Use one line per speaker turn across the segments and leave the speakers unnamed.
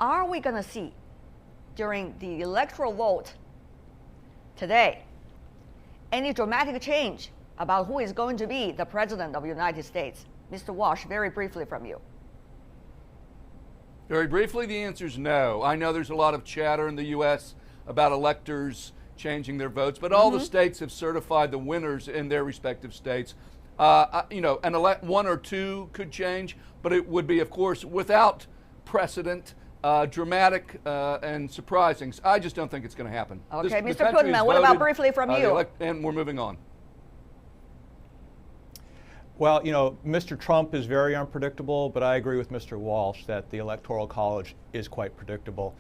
Are we going to see during the electoral vote today any dramatic change about who is going to be the president of the United States? Mr. Walsh, very briefly from you.
Very briefly, the answer is no. I know there's a lot of chatter in the U.S. about electors changing their votes, but all the states have certified the winners in their respective states. One or two could change, but it would be, of course, without precedent, dramatic and surprising. I just don't think it's going to happen.
Okay, Mr. Putnam, what about briefly from you?
And we're moving on.
Well, Mr. Trump is very unpredictable, but I agree with Mr. Walsh that the Electoral College is quite predictable.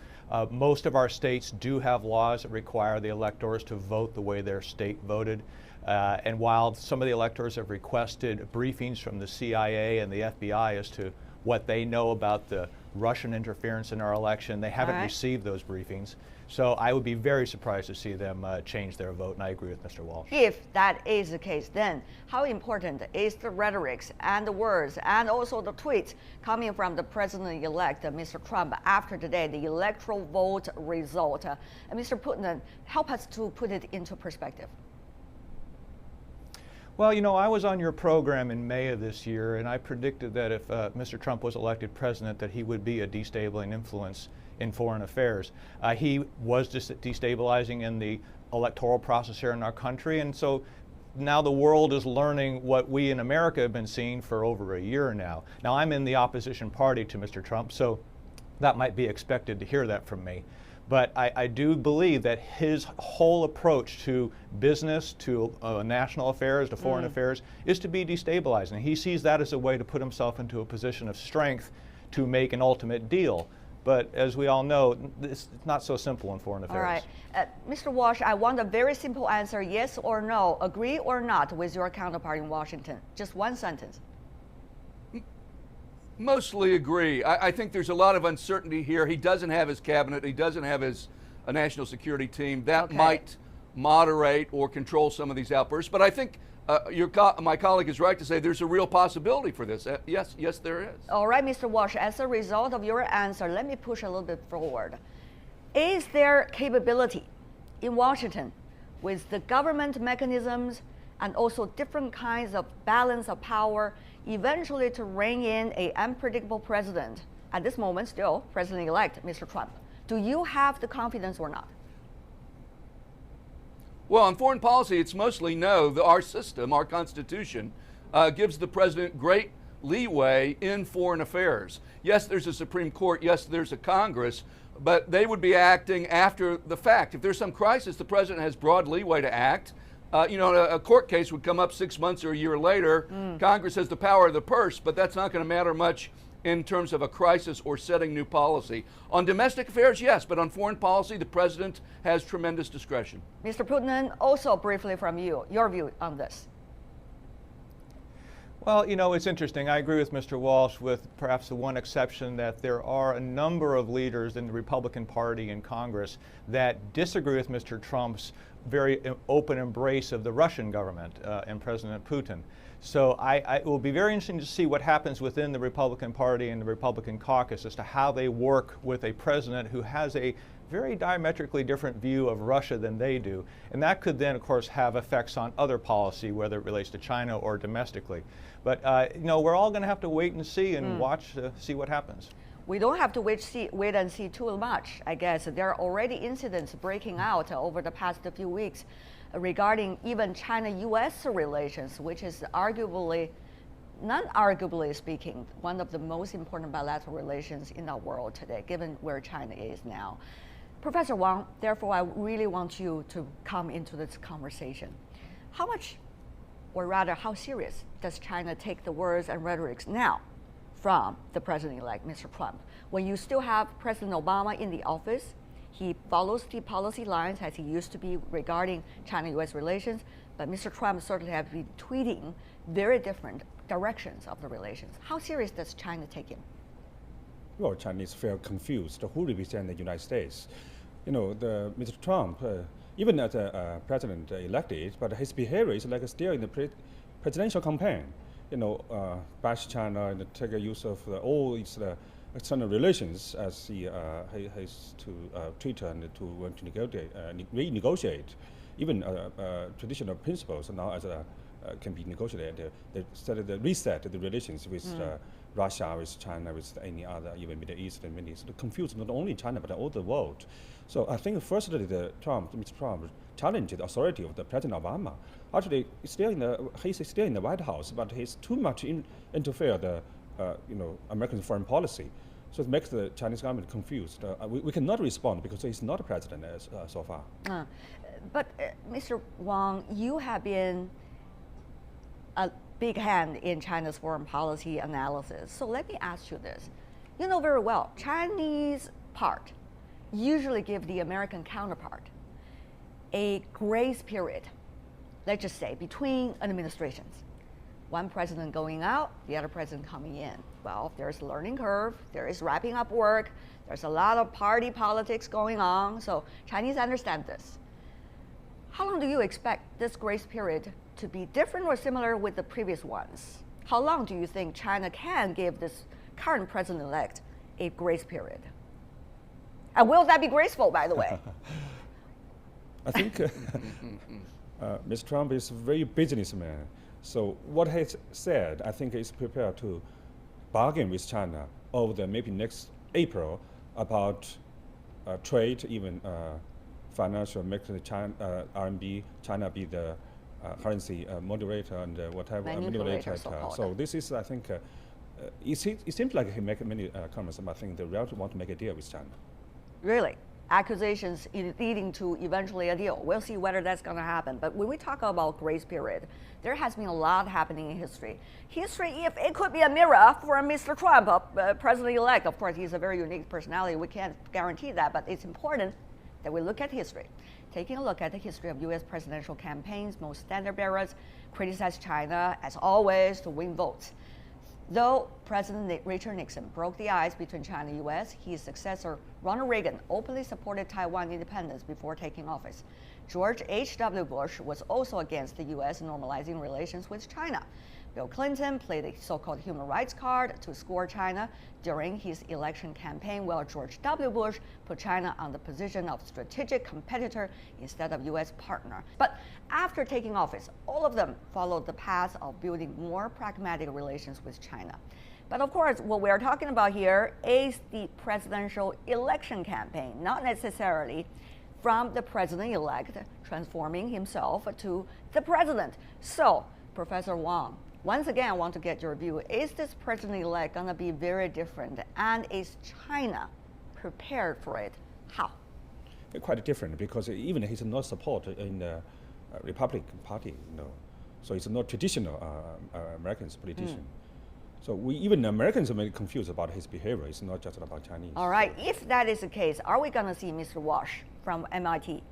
Most of our states do have laws that require the electors to vote the way their state voted. And while some of the electors have requested briefings from the CIA and the FBI as to what they know about the Russian interference in our election, they haven't received those briefings. So I would be very surprised to see them change their vote, and I agree with Mr. Walsh.
If that is the case, then how important is the rhetorics and the words and also the tweets coming from the president-elect, Mr. Trump, after today, the electoral vote result? And Mr. Putnam, help us to put it into perspective.
Well, I was on your program in May of this year, and I predicted that if Mr. Trump was elected president, that he would be a destabilizing influence in foreign affairs. He was destabilizing in the electoral process here in our country, and so now the world is learning what we in America have been seeing for over a year now. Now, I'm in the opposition party to Mr. Trump, so that might be expected to hear that from me. But I do believe that his whole approach to business, to national affairs, to foreign affairs, is to be destabilizing. He sees that as a way to put himself into a position of strength to make an ultimate deal. But as we all know, it's not so simple in foreign affairs.
All right. Mr. Walsh, I want a very simple answer, yes or no, agree or not with your counterpart in Washington. Just one sentence.
Mostly agree. I think there's a lot of uncertainty here. He doesn't have his cabinet. He doesn't have his national security team. That might moderate or control some of these outbursts. But I think my colleague is right to say there's a real possibility for this. Yes, there is.
All right, Mr. Walsh, as a result of your answer, let me push a little bit forward. Is there capability in Washington with the government mechanisms and also different kinds of balance of power eventually to rein in an unpredictable president, at this moment still president-elect Mr. Trump? Do you have the confidence or not?
Well, on foreign policy, it's mostly no. Our system, our Constitution, gives the president great leeway in foreign affairs. Yes, there's a Supreme Court. Yes, there's a Congress. But they would be acting after the fact. If there's some crisis, the president has broad leeway to act. A court case would come up 6 months or a year later. Congress has the power of the purse, but that's not going to matter much in terms of a crisis or setting new policy. On domestic affairs, yes, but on foreign policy, the president has tremendous discretion.
Mr. Putnam, also briefly from you, your view on this.
Well, it's interesting. I agree with Mr. Walsh with perhaps the one exception that there are a number of leaders in the Republican Party in Congress that disagree with Mr. Trump's very open embrace of the Russian government and President Putin. So it will be very interesting to see what happens within the Republican Party and the Republican caucus as to how they work with a president who has a very diametrically different view of Russia than they do. And that could then, of course, have effects on other policy, whether it relates to China or domestically. But, we're all going to have to wait and see and watch to see what happens.
We don't have to wait and see too much, I guess. There are already incidents breaking out over the past few weeks regarding even China-U.S. relations, which is arguably, non-arguably speaking, one of the most important bilateral relations in our world today, given where China is now. Professor Wang, therefore, I really want you to come into this conversation. How much, or rather, how serious does China take the words and rhetorics now from the president-elect, Mr. Trump? When you still have President Obama in the office, he follows the policy lines as he used to be regarding China-U.S. relations, but Mr. Trump certainly has been tweeting very different directions of the relations. How serious does China take him?
Well, Chinese feel confused who represents the United States. Mr. Trump, even as a president elected, but his behavior is like still in the presidential campaign. Bash China and take use of all its external relations as he has to Twitter and to want to negotiate, renegotiate, even traditional principles now as can be negotiated. They started to reset the relations with Russia, with China, with any other, even Middle East and Middle East. It confused not only China but all the world. So I think firstly, Mr. Trump challenged the authority of the President Obama. Actually, he's still in the White House, but he's too much interfere the American foreign policy. So it makes the Chinese government confused. We cannot respond because he's not a president so far.
But Mr. Wang, you have been a big hand in China's foreign policy analysis. So let me ask you this. You know very well, Chinese part usually give the American counterpart a grace period, let's just say, between administrations. One president going out, the other president coming in. Well, there's a learning curve, there is wrapping up work, there's a lot of party politics going on, so Chinese understand this. How long do you expect this grace period to be different or similar with the previous ones? How long do you think China can give this current president-elect a grace period? And will that be graceful, by the way?
I think Mr. Trump is a very businessman. So what he's said, I think he's prepared to bargain with China over the maybe next April about trade, even financial, make the RMB, China be the currency moderator and whatever manipulator. So this is, I think, it seems like he make many comments, but I think they really want to make a deal with China.
Really? Accusations leading to eventually a deal. We'll see whether that's going to happen. But when we talk about grace period, there has been a lot happening in history. History, if it could be a mirror for Mr. Trump, president-elect, of course, he's a very unique personality. We can't guarantee that, but it's important that we look at history. Taking a look at the history of U.S. presidential campaigns, most standard bearers criticize China, as always, to win votes. Though President Richard Nixon broke the ice between China and U.S., his successor, Ronald Reagan, openly supported Taiwan independence before taking office. George H.W. Bush was also against the U.S. normalizing relations with China. Bill Clinton played the so-called human rights card to score China during his election campaign, while George W. Bush put China on the position of strategic competitor instead of U.S. partner. But after taking office, all of them followed the path of building more pragmatic relations with China. But of course, what we're talking about here is the presidential election campaign, not necessarily from the president-elect transforming himself to the president. So, Professor Wang, once again, I want to get your view. Is this president-elect going to be very different? And is China prepared for it? How?
Quite different, because even he's not supported in the Republican Party, So he's not traditional American politician. So even Americans are very confused about his behavior. It's not just about Chinese.
All right. If that is the case, are we going to see Mr. Wash from MIT?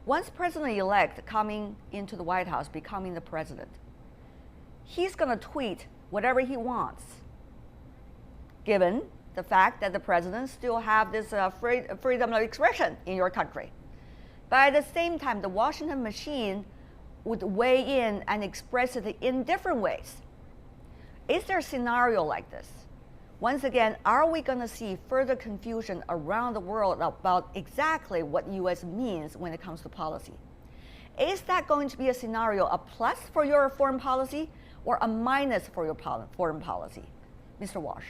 Once president-elect coming into the White House, becoming the president, he's going to tweet whatever he wants, given the fact that the president still have this freedom of expression in your country. But at the same time, the Washington machine would weigh in and express it in different ways. Is there a scenario like this? Once again, are we going to see further confusion around the world about exactly what U.S. means when it comes to policy? Is that going to be a scenario, a plus for your foreign policy or a minus for your foreign policy? Mr. Wash.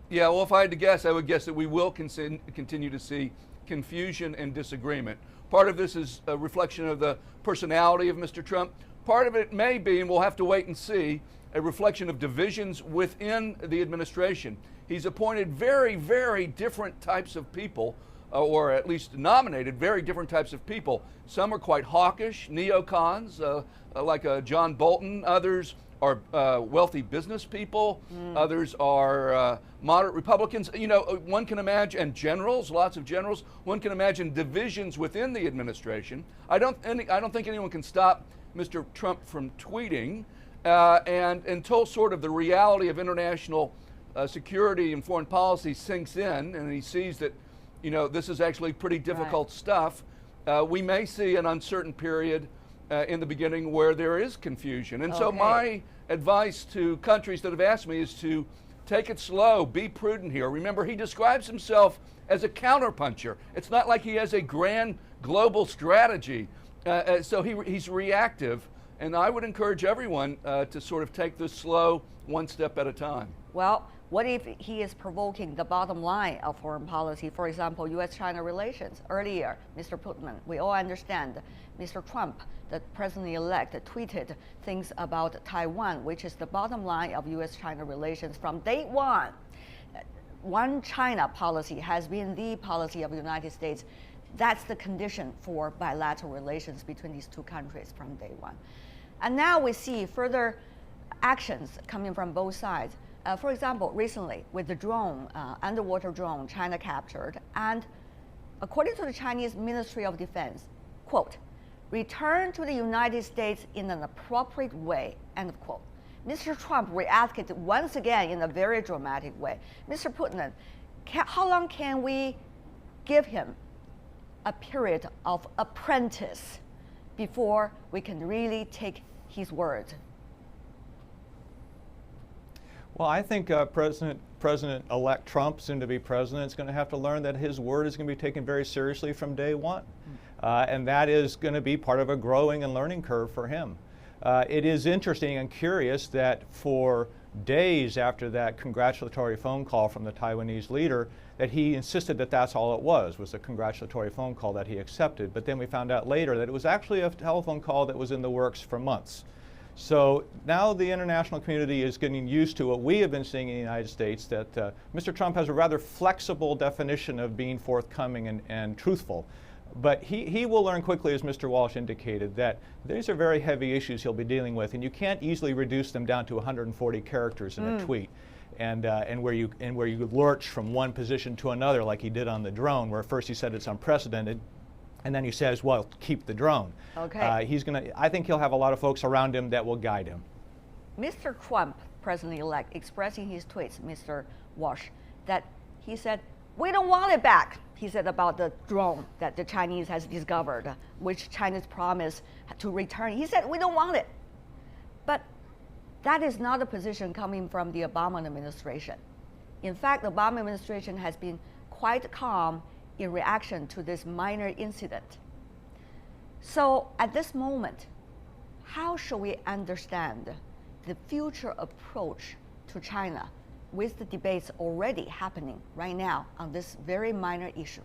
Yeah, well, if I had to guess, I would guess that we will continue to see confusion and disagreement. Part of this is a reflection of the personality of Mr. Trump. Part of it may be, and we'll have to wait and see, a reflection of divisions within the administration. He's appointed very, very different types of people, or at least nominated very different types of people. Some are quite hawkish, neocons, like John Bolton. Others are wealthy business people. Others are moderate Republicans. One can imagine, and generals, lots of generals. One can imagine divisions within the administration. I don't think anyone can stop Mr. Trump from tweeting, and until sort of the reality of international security and foreign policy sinks in, and he sees that, this is actually pretty difficult stuff, we may see an uncertain period in the beginning where there is confusion. And so my advice to countries that have asked me is to take it slow, be prudent here. Remember, he describes himself as a counterpuncher. It's not like he has a grand global strategy. So he's reactive, and I would encourage everyone to sort of take this slow, one step at a time.
Well, what if he is provoking the bottom line of foreign policy? For example, U.S.-China relations. Earlier, Mr. Putman, we all understand, Mr. Trump, the president-elect, tweeted things about Taiwan, which is the bottom line of U.S.-China relations from day one. One China policy has been the policy of the United States. That's the condition for bilateral relations between these two countries from day one. And now we see further actions coming from both sides. For example, recently with the drone, underwater drone China captured, and according to the Chinese Ministry of Defense, quote, return to the United States in an appropriate way, end of quote. Mr. Trump reacted once again in a very dramatic way. Mr. Putman, how long can we give him a period of apprentice before we can really take his word?
Well, I think President-elect Trump, soon to be president, is going to have to learn that his word is going to be taken very seriously from day one. And that is going to be part of a growing and learning curve for him. It is interesting and curious that for days after that congratulatory phone call from the Taiwanese leader, that he insisted that that's all it was a congratulatory phone call that he accepted. But then we found out later that it was actually a telephone call that was in the works for months. So now the international community is getting used to what we have been seeing in the United States, that Mr. Trump has a rather flexible definition of being forthcoming and truthful. But he will learn quickly, as Mr. Walsh indicated, that these are very heavy issues he'll be dealing with, and you can't easily reduce them down to 140 characters in a tweet. And where you lurch from one position to another, like he did on the drone, where first he said it's unprecedented, and then he says, well, keep the drone.
Okay.
I think he'll have a lot of folks around him that will guide him.
Mr. Trump, president-elect, expressing his tweets, Mr. Walsh, that he said, we don't want it back. He said about the drone that the Chinese has discovered, which China's promised to return. He said, we don't want it. But that is not a position coming from the Obama administration. In fact, the Obama administration has been quite calm in reaction to this minor incident. So at this moment, how should we understand the future approach to China with the debates already happening right now on this very minor issue?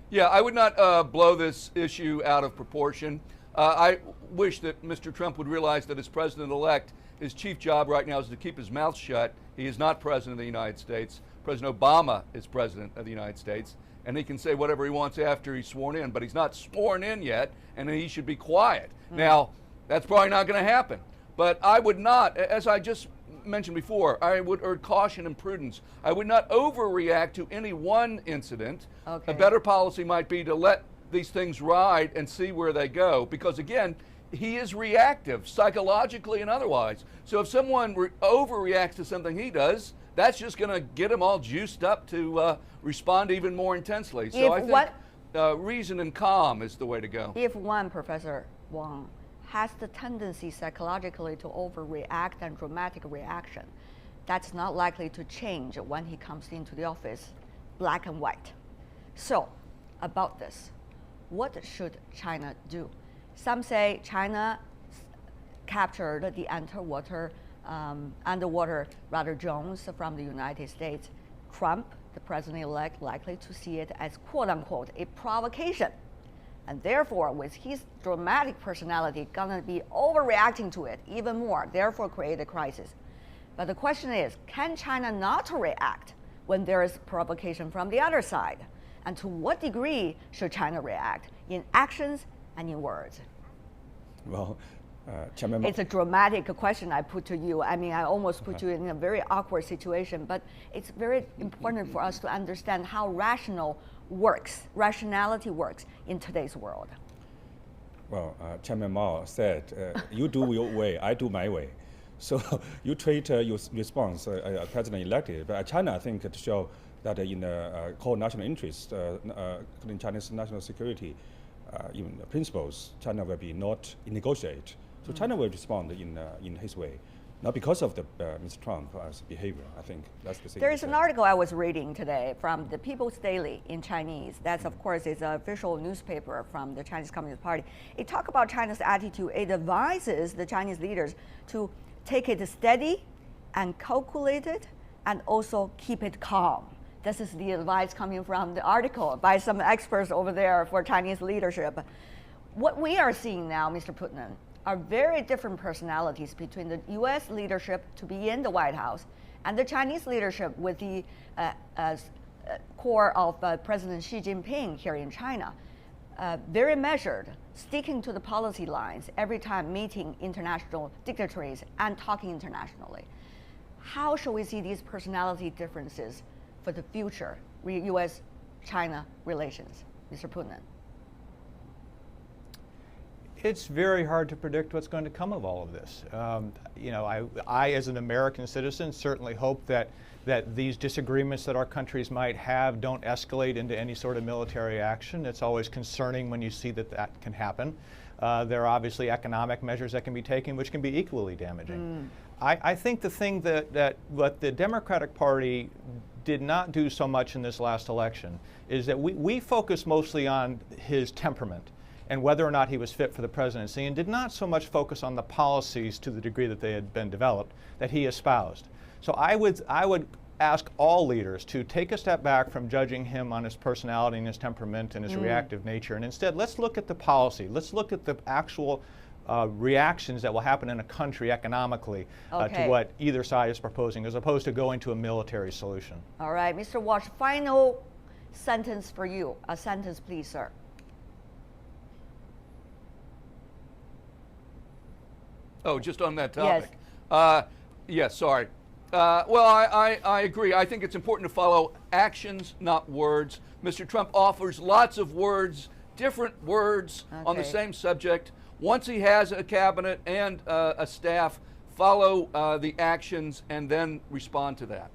Yeah, I would not blow this issue out of proportion. I wish that Mr. Trump would realize that as president-elect, his chief job right now is to keep his mouth shut. He is not president of the United States. President Obama is president of the United States, and he can say whatever he wants after he's sworn in, but he's not sworn in yet, and he should be quiet. Now, that's probably not going to happen. But I would not, as I just mentioned before, I would urge caution and prudence. I would not overreact to any one incident.
Okay.
A better policy might be to let these things ride and see where they go, because again, he is reactive psychologically and otherwise. So if someone overreacts to something he does, that's just going to get him all juiced up to respond even more intensely. So I think reason and calm is the way to go.
If one, Professor Wang, has the tendency psychologically to overreact and dramatic reaction, that's not likely to change when he comes into the office, black and white. So about this, what should China do? Some say China captured the underwater drones from the United States. Trump, the president-elect, likely to see it as quote-unquote a provocation. And therefore, with his dramatic personality, gonna be overreacting to it even more, therefore create a crisis. But the question is, can China not react when there is provocation from the other side? And to what degree should China react, in actions and in words?
Well,
it's a dramatic question I put to you. I mean, I almost put you in a very awkward situation, but it's very important for us to understand how rationality works in today's world.
Well, Chairman Mao said, you do your way, I do my way. So you treat your response, president-elected, but China, I think, to show that in the core national interest, in China's national security, even principles, China will be not negotiate. So China will respond in his way. not because of the Mr. Trump's behavior. I think that's the thing.
There is an article I was reading today from the People's Daily in Chinese. That's, of course, is an official newspaper from the Chinese Communist Party. It talks about China's attitude. It advises the Chinese leaders to take it steady and calculated and also keep it calm. This is the advice coming from the article by some experts over there for Chinese leadership. What we are seeing now, Mr. Putnam, are very different personalities between the U.S. leadership to be in the White House and the Chinese leadership with the core of President Xi Jinping here in China. Very measured, sticking to the policy lines every time meeting international dignitaries and talking internationally. How shall we see these personality differences for the future U.S.-China relations, Mr. Putnam?
It's very hard to predict what's going to come of all of this. I, as an American citizen, certainly hope that these disagreements that our countries might have don't escalate into any sort of military action. It's always concerning when you see that can happen. There are obviously economic measures that can be taken, which can be equally damaging. I think the thing that what the Democratic Party did not do so much in this last election is that we focused mostly on his temperament and whether or not he was fit for the presidency, and did not so much focus on the policies to the degree that they had been developed that he espoused. So I would ask all leaders to take a step back from judging him on his personality and his temperament and his reactive nature, and instead let's look at the policy. Let's look at the actual reactions that will happen in a country economically to what either side is proposing, as opposed to going to a military solution.
All right, Mr. Walsh, final sentence for you. A sentence, please, sir.
Oh, just on that topic. Yes, yes, sorry. Well, I agree. I think it's important to follow actions, not words. Mr. Trump offers lots of words, different words on the same subject. Once he has a cabinet and a staff, follow the actions and then respond to that.